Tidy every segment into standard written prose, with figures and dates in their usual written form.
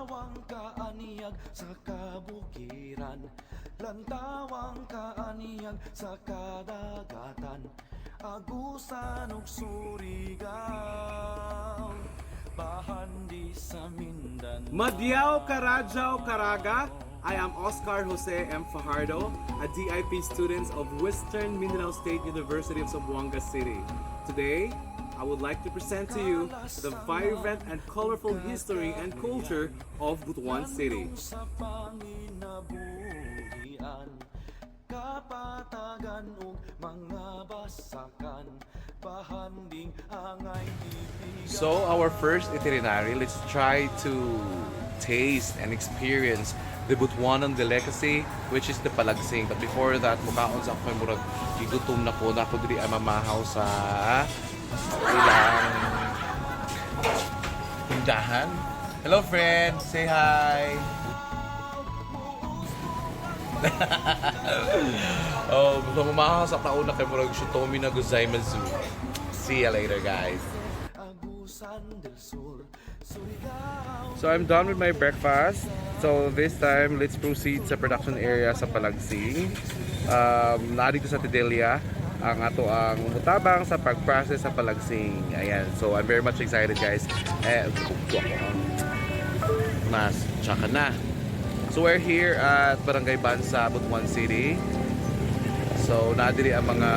Lantawang kaaniyag sa kabukiran, lantawang kaaniyag sa kadagatan, agusan ug surigaw, bahandi sa Mindanao. Madyaw, Karadyaw, Caraga. I am Oscar Jose M. Fajardo, a DIP student of Western Mindanao State University of Zamboanga City. Today, I would like to present to you the vibrant and colorful history and culture of Butuan City. Sa panginabuhian, kapatagan ug mga basakan, bahanding angay titigan. So our first itinerary, let's try to taste and experience the Butuanan delicacy, which is the palagsing. But before that, mukhaon sa ako murag gigutom na ko diri ay mamahaw sa ilang tindahan. Hello friend, say hi. Oh, gusto mamahaw sa taon na kay murag Shutomi na gozaimasu. See ya later, guys. Agusan del Sur, Surigao. So I'm done with my breakfast. So this time, let's proceed sa production area sa Palagsing. Narito sa Tidelia ang ato ang mutabang sa pag-process sa Palagsing. Ayan. So I'm very much excited, guys. Mas tsaka na. So we're here at Barangay Bansa, Butuan City. So nadiri ang mga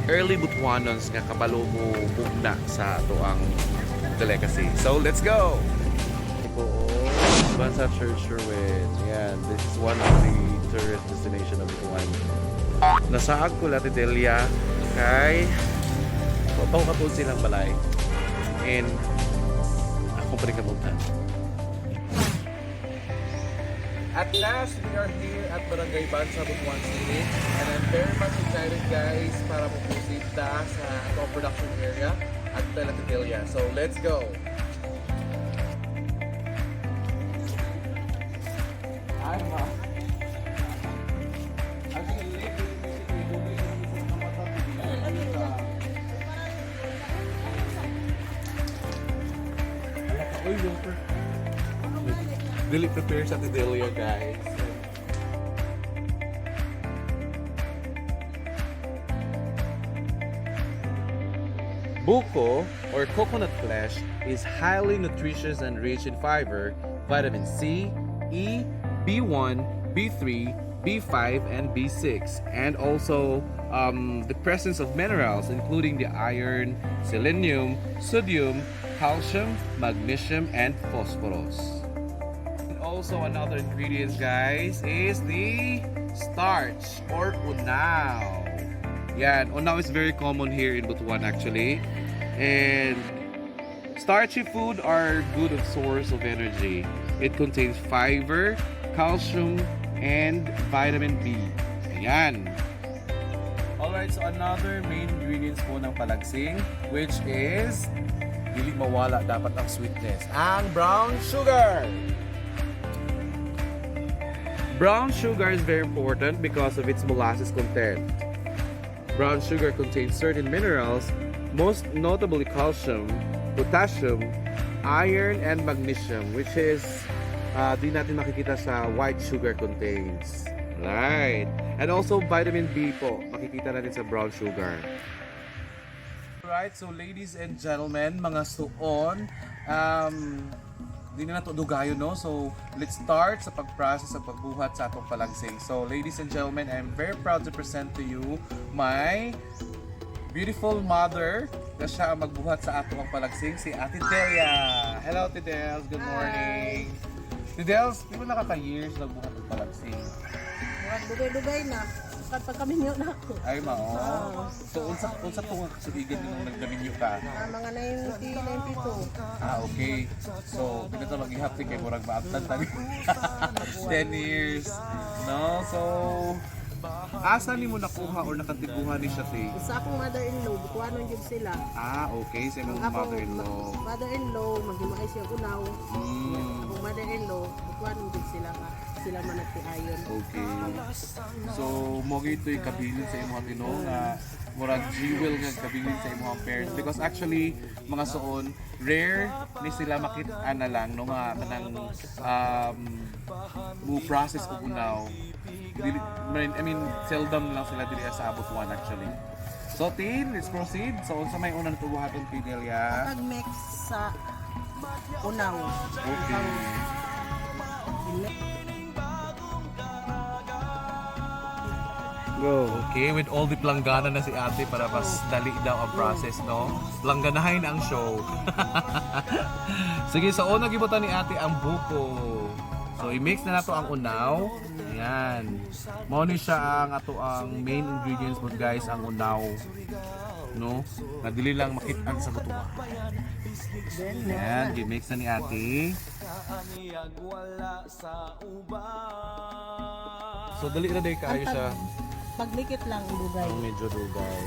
early Butuanons nga kabalo mo bugna sa ato ang delicacy. So let's go! Bansa Church Ruin. Yan, this is one of the tourist destination of Butuan. Nasaag ko la Tidelia kay papaw katun silang balay. And ako pa rin kamuntan. At last, we are here at Barangay Bansa, Butuan City. And I'm very much excited, guys, para mag-proceed sa atong production area at La Tidelia. So let's go! Really prepare sa Tidelia, guys. Buko, or coconut flesh, is highly nutritious and rich in fiber, vitamin C, E, B1, B3, B5, and B6, and also the presence of minerals including the iron, selenium, sodium, calcium, magnesium, and phosphorus. And also another ingredient, guys, is the starch or unao. Yan, unao is very common here in Butuan actually. And starchy food are good source of energy. It contains fiber, calcium, and vitamin B. Ayan. Alright, so another main ingredients po ng palagsing, which is dili mawala dapat ang sweetness. Ang brown sugar! Brown sugar is very important because of its molasses content. Brown sugar contains certain minerals, most notably calcium, potassium, iron, and magnesium, which is di natin makikita sa white sugar contains. Right. And also vitamin B po, makikita natin sa brown sugar. Alright, so ladies and gentlemen, mga suon, di na nato dugayo, no? So, let's start sa pag-process sa pagbuhat sa atong palagsing. So, ladies and gentlemen, I'm very proud to present to you my beautiful mother na siya ang magbuhat sa atong palagsing, si Ate Delia. Hello, Ate Dels. Good morning. Ate Dels, di ba nakaka-years nagbuhat ng palagsing? Dugay-dugay na. Pag kami nyo na ako. Ay, mao. So, unsa kung kasubigan nung nagdaminyo ka? Mga 90, 92. Okay. So, pinito mag-ihapti kay murag maabtan tani. 10 years. No? So, Asa ni mo nakuha or nakatiguhan ni siya, te? Sa akong mother-in-law, bukuanon yun sila. Ah, okay. Sa imong mother-in-law. Mother-in-law, maghimaay siya unaw. Mm. Akong mother-in-law, bukuanon yun sila ka. Sila man nagtiayon. Okay. So, mo gito'y kabilin sa imong Tino nga murag jewel nga kabilin sa imong parents because actually mga suon rare ni sila makita na lang no nga kanang mo process og unaw. I mean seldom lang sila diri sa abot one actually. So Tin, let's proceed. So unsa may unang tubuhaton kay Delia? Pag-mix sa unaw. Okay. Go. Okay, with all the planggana na si ate para mas dali daw ang process, no? Plangganahin ang show. Sige, so una gibutan ni ate ang buko. So i-mix na nato ang unaw. Ayan. Mao ni siya ang ato ang main ingredients mo guys, ang unaw. No? Nadili lang makit-an sa butuwa. Ayan, gi-mix na ni ate. Kaaniyag wala sa uban. So dali na day kayo siya. Paglikit lang ilugay. Ang medyo dugay.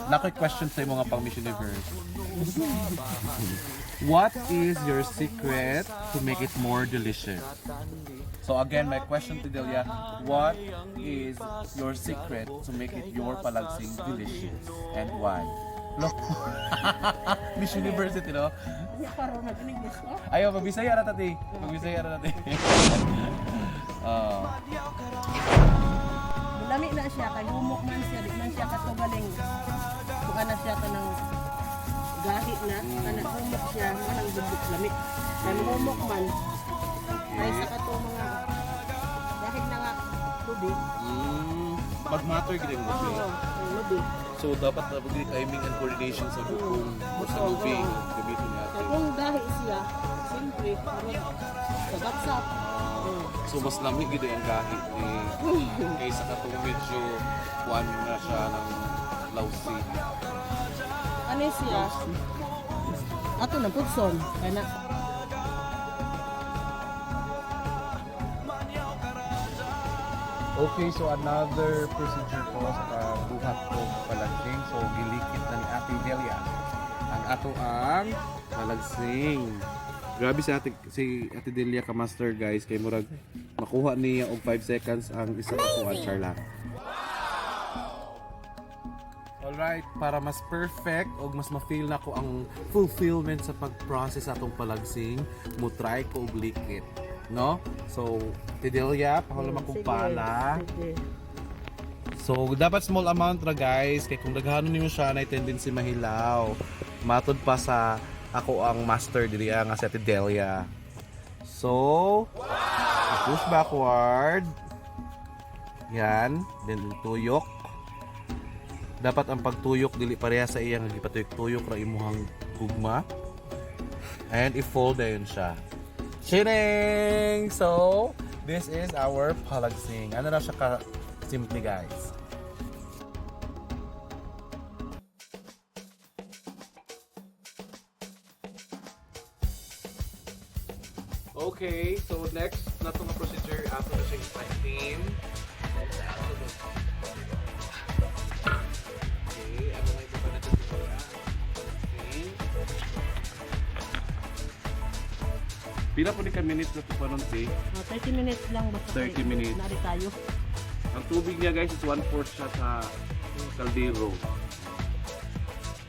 Nakoy question sa mga pang Miss Universe. What is your secret to make it more delicious? So again, my question to Delia, what is your secret to make it your palagsing delicious and why? Look, Miss University, no? Hindi paro na English ko. Ayaw, magbisaya na tati. Magbisaya na tati. Lami na siya, kay humok man siya, di man siya katugaling. Buka na siya ka ng gahit na, kanang humok siya, manang bubuk lami. Kay humok man, kay sa kato mga gahit na nga tubig. Pag-matter gina mo siya. Ang lubig. So dapat na pag timing and coordination sa bukong o sa lubing gamitin Kay natin. kung gahit siya, siyempre, sagap-sap. So mas lamig gito yung kahit kaysa katong medyo one na siya ng lousy. Ano siya? Ato na putson, kaya na. Okay, so another procedure po sa buhat ko palagsing. So gilikit na ni Ate Delia ang ato ang palagsing. Grabe si Ate Delia ka master guys kay murag makuha niya og 5 seconds ang isa ka kuha charla. Alright, para mas perfect o mas ma-feel na ko ang fulfillment sa pag-process atong palagsing, mo try ko og likit, no? So, Ate Delia, pahulam akong pala. Sige. So, dapat small amount ra guys, kay kung daghanon nimo siya na tendency mahilaw. Matod pa sa ako ang master diri nga si Ate Delia. So, push backward. Yan, then tuyok. Dapat ang pagtuyok dili pareha sa iyang gipatuyok-tuyok ra imuhang gugma. And i-fold dayon siya. Chining! So, this is our palagsing. Ano na siya ka simple guys. Okay, so next na itong procedure ato na siya i-steam. Okay, ano na ito pa natin dito na? Okay. Pila po ni ka minutes na ito pa nun, Tay? 30 minutes lang basta. 30 minutes. Nari tayo. Ang tubig niya guys is 1/4 siya sa kaldero.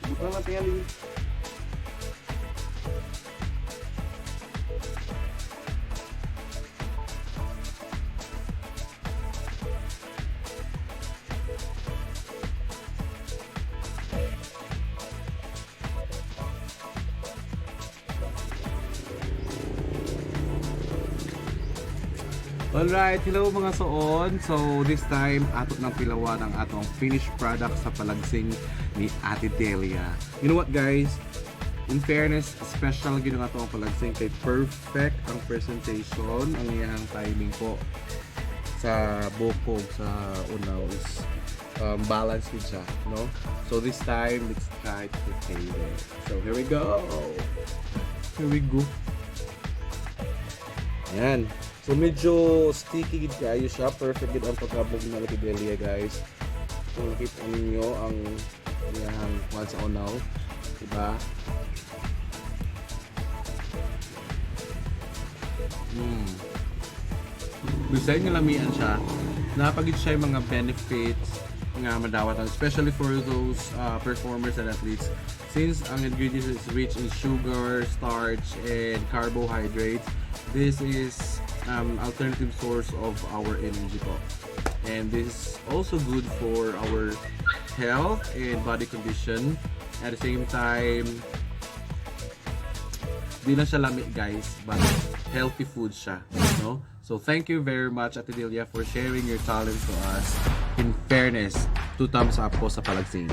Bukan natin yan. Alright, hello mga soon. So this time, atot ng pilawan ang atong finished product sa palagsing ni Ate Delia. You know what guys? In fairness, special gino nga itong palagsing kay perfect ang presentation, ang iyang timing po sa bukog sa unaw is balance din siya, no? So this time, let's try to taste it. So here we go. Here we go. Yan. So medyo sticky gid kayo siya. Perfect gid ang pagkabog na Atidelia, guys. Kung nakita ninyo ang iyang kuwan sa unaw, diba? Beside nga lamian siya, napagid siya yung mga benefits nga madawatan, especially for those performers and athletes, since ang ingredients is rich in sugar, starch, and carbohydrates. This is alternative source of our energy po, and this is also good for our health and body condition. At the same time, di lang siya lami, guys, but healthy food siya, no? So thank you very much, Ate Delia, for sharing your talents to us. In fairness, 2 thumbs up po sa Palagsing.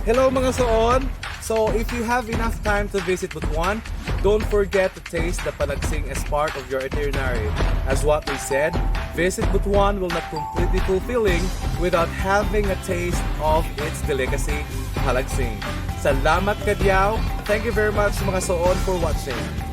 Hello mga suon! So if you have enough time to visit Butuan, don't forget to taste the Palagsing as part of your itinerary. As what we said, visit Butuan will not completely fulfilling without having a taste of its delicacy, Palagsing. Salamat Kadiao! Thank you very much mga suon for watching.